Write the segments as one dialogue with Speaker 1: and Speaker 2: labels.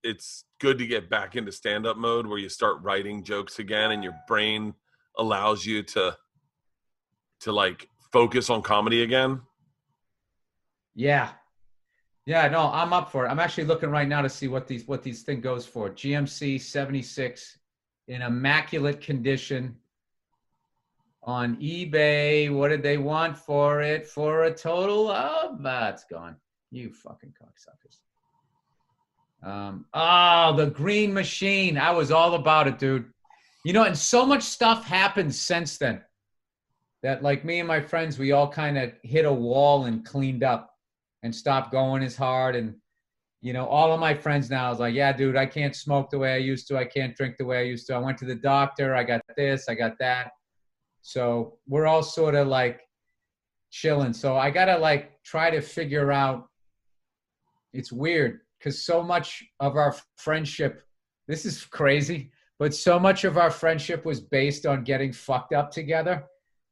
Speaker 1: it's good to get back into stand-up mode where you start writing jokes again and your brain allows you to like focus on comedy again.
Speaker 2: Yeah. Yeah, no, I'm up for it. I'm actually looking right now to see what these thing goes for. GMC 76 in immaculate condition on eBay. What did they want for it? For a total of it's gone. You fucking cocksuckers. The Green Machine. I was all about it, dude. You know, and so much stuff happened since then that, like, me and my friends, we all kind of hit a wall and cleaned up and stopped going as hard. And, you know, all of my friends now is like, yeah, dude, I can't smoke the way I used to. I can't drink the way I used to. I went to the doctor. I got this. I got that. So we're all sort of like chilling. So I got to like try to figure out. It's weird because so much of our friendship, this is crazy, but so much of our friendship was based on getting fucked up together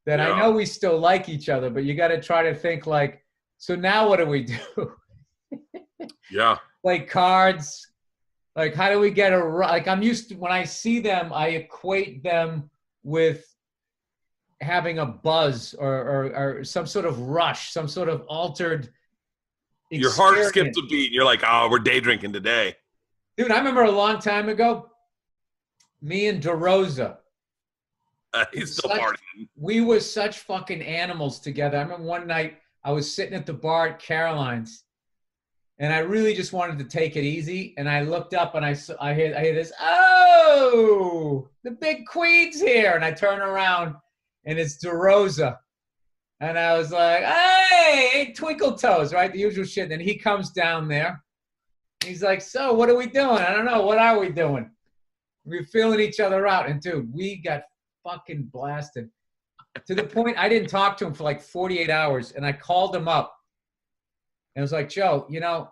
Speaker 2: that I know we still like each other, but you got to try to think like, so now what do we do?
Speaker 1: Yeah.
Speaker 2: Play cards. Like, how do we get like, I'm used to, when I see them, I equate them with having a buzz or some sort of rush, some sort of altered experience.
Speaker 1: Your heart skipped a beat and you're like, oh, we're day drinking today.
Speaker 2: Dude, I remember a long time ago, me and DeRosa.
Speaker 1: He's still partying.
Speaker 2: We were such fucking animals together. I remember one night I was sitting at the bar at Caroline's and I really just wanted to take it easy. And I looked up and I hear this, oh, the big Queen's here. And I turn around and it's DeRosa. And I was like, hey, Twinkle Toes, right? The usual shit. And he comes down there. He's like, so what are we doing? I don't know. What are we doing? We're feeling each other out. And dude, we got fucking blasted to the point I didn't talk to him for like 48 hours. And I called him up and I was like, Joe, you know,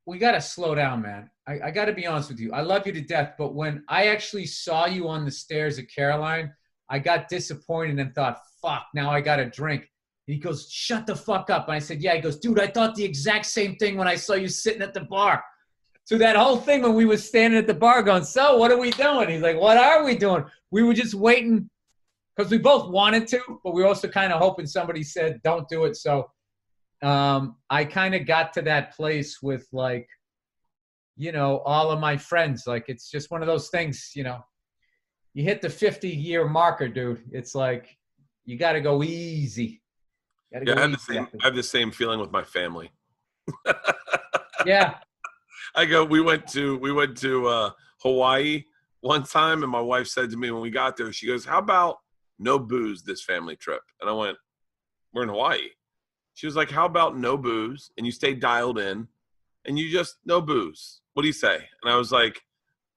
Speaker 2: we got to slow down, man. I got to be honest with you. I love you to death. But when I actually saw you on the stairs at Caroline, I got disappointed and thought, fuck, now I got to drink. He goes, shut the fuck up. And I said, yeah. He goes, dude, I thought the exact same thing when I saw you sitting at the bar. So that whole thing when we were standing at the bar going, so what are we doing? He's like, what are we doing? We were just waiting because we both wanted to, but we were also kind of hoping somebody said, don't do it. So I kind of got to that place with like, you know, all of my friends. Like, it's just one of those things, you know, you hit the 50-year marker, dude. It's like, you got to go easy.
Speaker 1: I have the same feeling with my family.
Speaker 2: Yeah.
Speaker 1: We went to Hawaii one time, and my wife said to me when we got there, she goes, how about no booze this family trip? And I went, we're in Hawaii. She was like, how about no booze and you stay dialed in and you just no booze? What do you say? And I was like,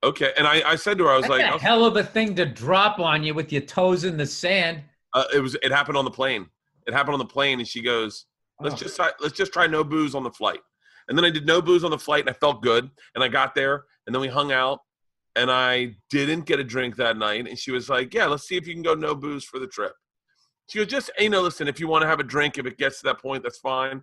Speaker 1: okay. And I said to her, I was like,
Speaker 2: a hell of a thing to drop on you with your toes in the sand.
Speaker 1: It happened on the plane. It happened on the plane, and she goes, let's just try no booze on the flight. And then I did no booze on the flight, and I felt good. And I got there, and then we hung out, and I didn't get a drink that night. And she was like, yeah, let's see if you can go no booze for the trip. She goes, just, you know, listen, if you want to have a drink, if it gets to that point, that's fine.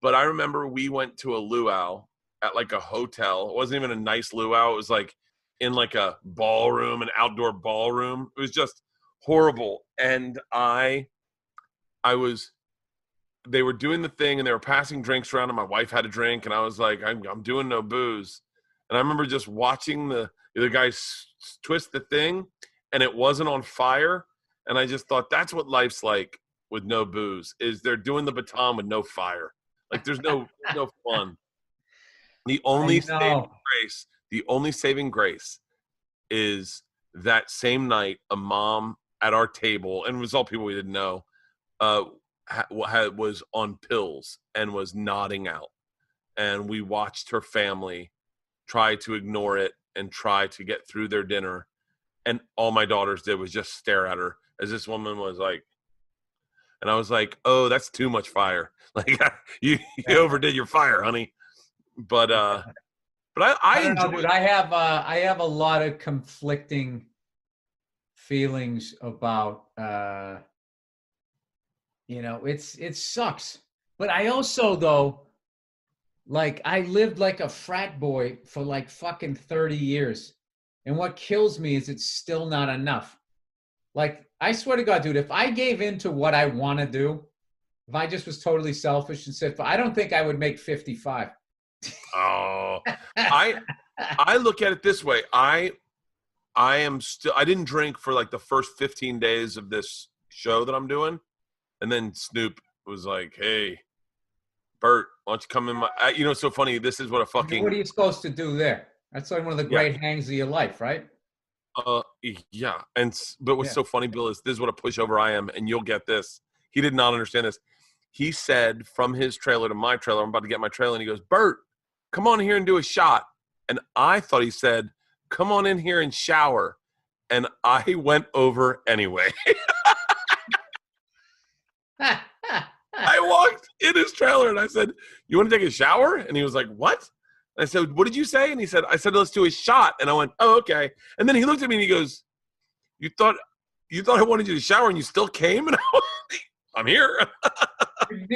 Speaker 1: But I remember we went to a luau at like a hotel. It wasn't even a nice luau. It was like in like a ballroom, an outdoor ballroom. It was just horrible. And they were doing the thing and they were passing drinks around and my wife had a drink and I was like, I'm doing no booze. And I remember just watching the guy twist the thing and it wasn't on fire. And I just thought that's what life's like with no booze, is they're doing the baton with no fire. Like there's no fun. The only saving grace is that same night, a mom at our table, and it was all people we didn't know, was on pills and was nodding out. And we watched her family try to ignore it and try to get through their dinner. And all my daughters did was just stare at her as this woman was like, and I was like, oh, that's too much fire. Like you overdid your fire, honey. But I
Speaker 2: don't know, dude. I have a lot of conflicting feelings about you know, it sucks. But I also, though, Like I lived like a frat boy for like fucking 30 years. And what kills me is it's still not enough. Like, I swear to God, dude, if I gave in to what I want to do, if I just was totally selfish and said, I don't think I would make 55.
Speaker 1: Oh, I look at it this way. I didn't drink for like the first 15 days of this show that I'm doing. And then Snoop was like, hey, Bert, why don't you come in it's so funny. This is what a fucking.
Speaker 2: What are you supposed to do there? That's like one of the great hangs of your life, right?
Speaker 1: Yeah. But what's so funny, Bill, is this is what a pushover I am, and you'll get this. He did not understand this. He said from his trailer to my trailer, I'm about to get my trailer, and he goes, Bert, come on here and do a shot. And I thought he said, come on in here and shower. And I went over anyway. I walked in his trailer and I said, you want to take a shower? And he was like, what? And I said, what did you say? And he said, I said, let's do a shot. And I went, oh, okay. And then he looked at me and he goes, you thought I wanted you to shower and you still came? And I went, I'm here.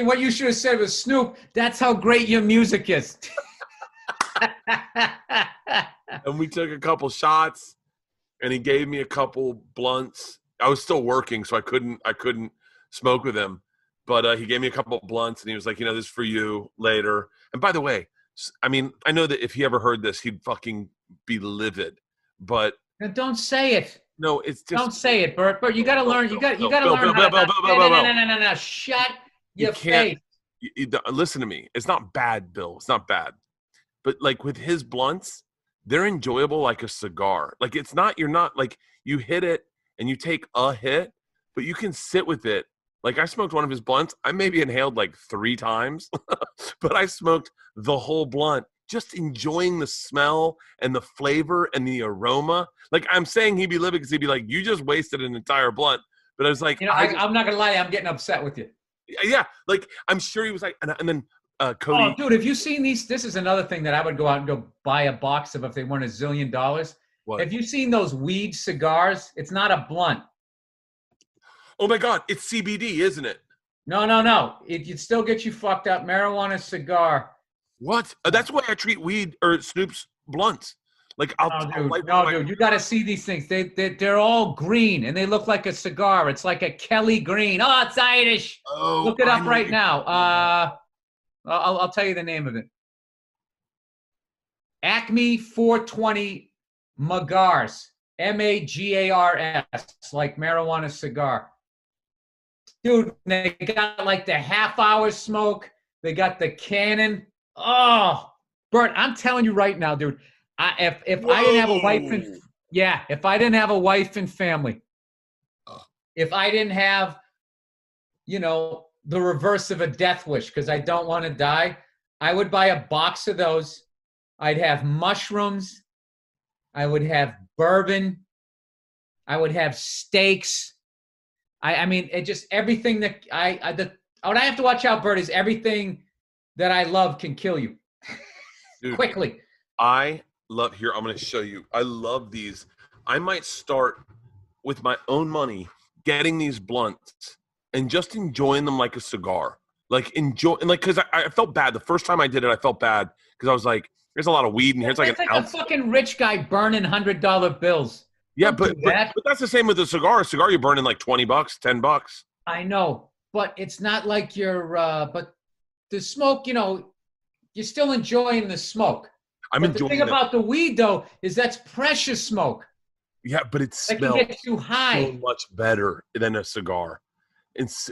Speaker 2: What you should have said was, Snoop, that's how great your music is.
Speaker 1: And we took a couple shots and he gave me a couple blunts. I was still working, so I couldn't smoke with him. But he gave me a couple of blunts, and he was like, this is for you later. And by the way, I mean, I know that if he ever heard this, he'd fucking be livid. But
Speaker 2: now don't say it.
Speaker 1: No, it's just
Speaker 2: don't say it, Bert. But you got to learn. You got to learn. No. Shut your face.
Speaker 1: Listen to me. It's not bad, Bill. It's not bad. But like with his blunts, they're enjoyable like a cigar. Like it's not. You're not like you hit it and you take a hit, but you can sit with it. Like I smoked one of his blunts. I maybe inhaled like 3 times, but I smoked the whole blunt, just enjoying the smell and the flavor and the aroma. Like I'm saying he'd be livid because he'd be like, you just wasted an entire blunt. But I was like,
Speaker 2: I'm not going to lie. I'm getting upset with you.
Speaker 1: Yeah. Like I'm sure he was like, and then Cody.
Speaker 2: Oh, dude, have you seen these? This is another thing that I would go out and go buy a box of if they won $1 zillion.
Speaker 1: What?
Speaker 2: Have you seen those weed cigars? It's not a blunt.
Speaker 1: Oh my God, it's CBD, isn't it?
Speaker 2: No. It still gets you fucked up. Marijuana cigar.
Speaker 1: What? That's why I treat weed or Snoop's blunts. Like
Speaker 2: dude, you got to see these things. They're all green and they look like a cigar. It's like a Kelly green. Oh, it's Irish.
Speaker 1: Oh,
Speaker 2: look it up right now. I'll tell you the name of it. Acme 420 Magars. Magars, like marijuana cigar. Dude, they got like the half-hour smoke. They got the cannon. Oh, Bert, I'm telling you right now, dude. If I didn't have a wife and if I didn't have a wife and family, if I didn't have, the reverse of a death wish because I don't want to die, I would buy a box of those. I'd have mushrooms. I would have bourbon. I would have steaks. I mean, it just everything that what I have to watch out, Bert, is everything that I love can kill you. Dude, quickly.
Speaker 1: I'm going to show you. I love these. I might start with my own money getting these blunts and just enjoying them like a cigar. Like because I felt bad. The first time I did it, I felt bad because I was like, there's a lot of weed in here. It's like
Speaker 2: a fucking rich guy burning $100 bills.
Speaker 1: Yeah, but that's the same with a cigar. A cigar, you're burning like $20, $10.
Speaker 2: I know, but it's not like but the smoke, you're still enjoying the smoke. The thing about the weed, though, is that's precious smoke.
Speaker 1: Yeah, but it smells
Speaker 2: like it gets too high.
Speaker 1: So much better than a cigar. It's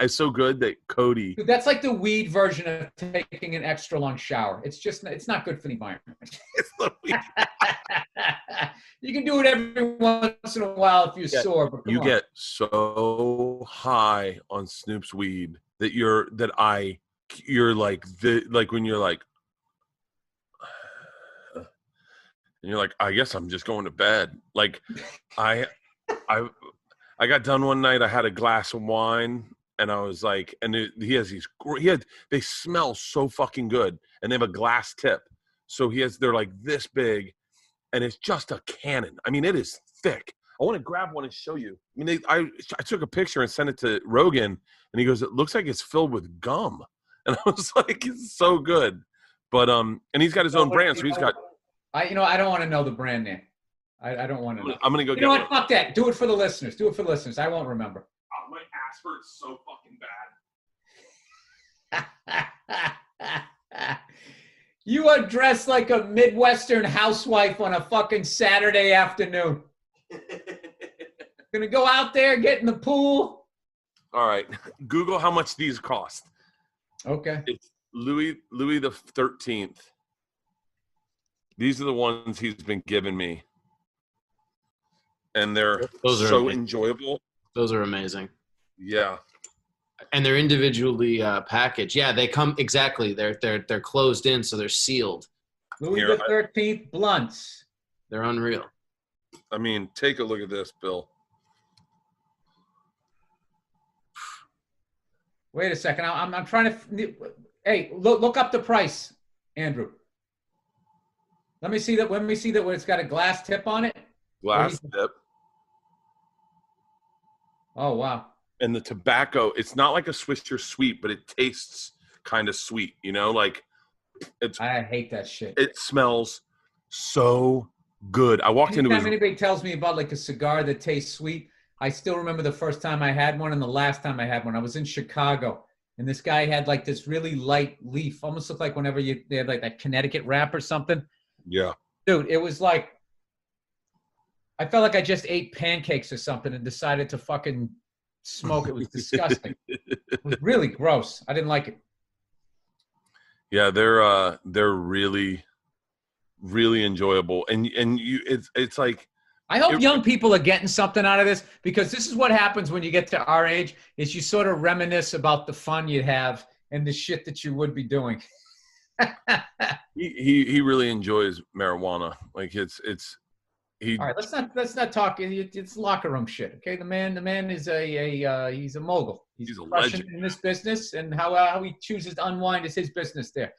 Speaker 1: so good that Cody.
Speaker 2: Dude, that's like the weed version of taking an extra long shower. It's not good for the environment.
Speaker 1: It's the weed.
Speaker 2: You can do it every once in a while if you're sore. But
Speaker 1: you get so high on Snoop's weed that you're like when you're like, and you're like, I guess I'm just going to bed. Like I got done one night. I had a glass of wine, and I was like, and they smell so fucking good, and they have a glass tip. So they're like this big, and it's just a cannon. I mean, it is thick. I want to grab one and show you. I mean, I took a picture and sent it to Rogan, and he goes, it looks like it's filled with gum. And I was like, it's so good. But and he's got his own brand, so he's got.
Speaker 2: I don't want to know the brand name. I don't want to know.
Speaker 1: I'm gonna go.
Speaker 2: You know what? Fuck that. Do it for the listeners. Do it for the listeners. I won't remember.
Speaker 1: Oh, my ass hurts so fucking bad.
Speaker 2: You are dressed like a Midwestern housewife on a fucking Saturday afternoon. Gonna go out there, get in the pool.
Speaker 1: All right. Google how much these cost.
Speaker 2: Okay.
Speaker 1: It's Louis the 13th. These are the ones he's been giving me. And they're so enjoyable.
Speaker 3: Those are amazing.
Speaker 1: Yeah.
Speaker 3: And they're individually packaged. Yeah, they come exactly. They're closed in, so they're sealed.
Speaker 2: Louis the 13th blunts.
Speaker 3: They're unreal.
Speaker 1: I mean, take a look at this, Bill.
Speaker 2: Wait a second. I'm trying to. Hey, look up the price, Andrew. Let me see that. Let me see that where it's got a glass tip on it.
Speaker 1: Glass tip.
Speaker 2: Oh wow.
Speaker 1: And the tobacco, it's not like a Swisher Sweet, but it tastes kind of sweet, you know, like it's.
Speaker 2: I hate that shit.
Speaker 1: It smells so good. I walked into
Speaker 2: Anytime anybody tells me about like a cigar that tastes sweet, I still remember the first time I had one and the last time I had one. I was in Chicago, and this guy had like this really light leaf, almost looked like whenever they had like that Connecticut wrap or something.
Speaker 1: Yeah. Dude,
Speaker 2: it was like I felt like I just ate pancakes or something and decided to fucking smoke. It was disgusting. It was really gross. I didn't like it.
Speaker 1: Yeah, they're really, really enjoyable, and it's like.
Speaker 2: I hope young people are getting something out of this, because this is what happens when you get to our age: is you sort of reminisce about the fun you'd have and the shit that you would be doing.
Speaker 1: he really enjoys marijuana. Like it's.
Speaker 2: All right, let's not talk. It's locker room shit. Okay, the man is he's a mogul. He's a legend in this business, and how he chooses to unwind is his business there.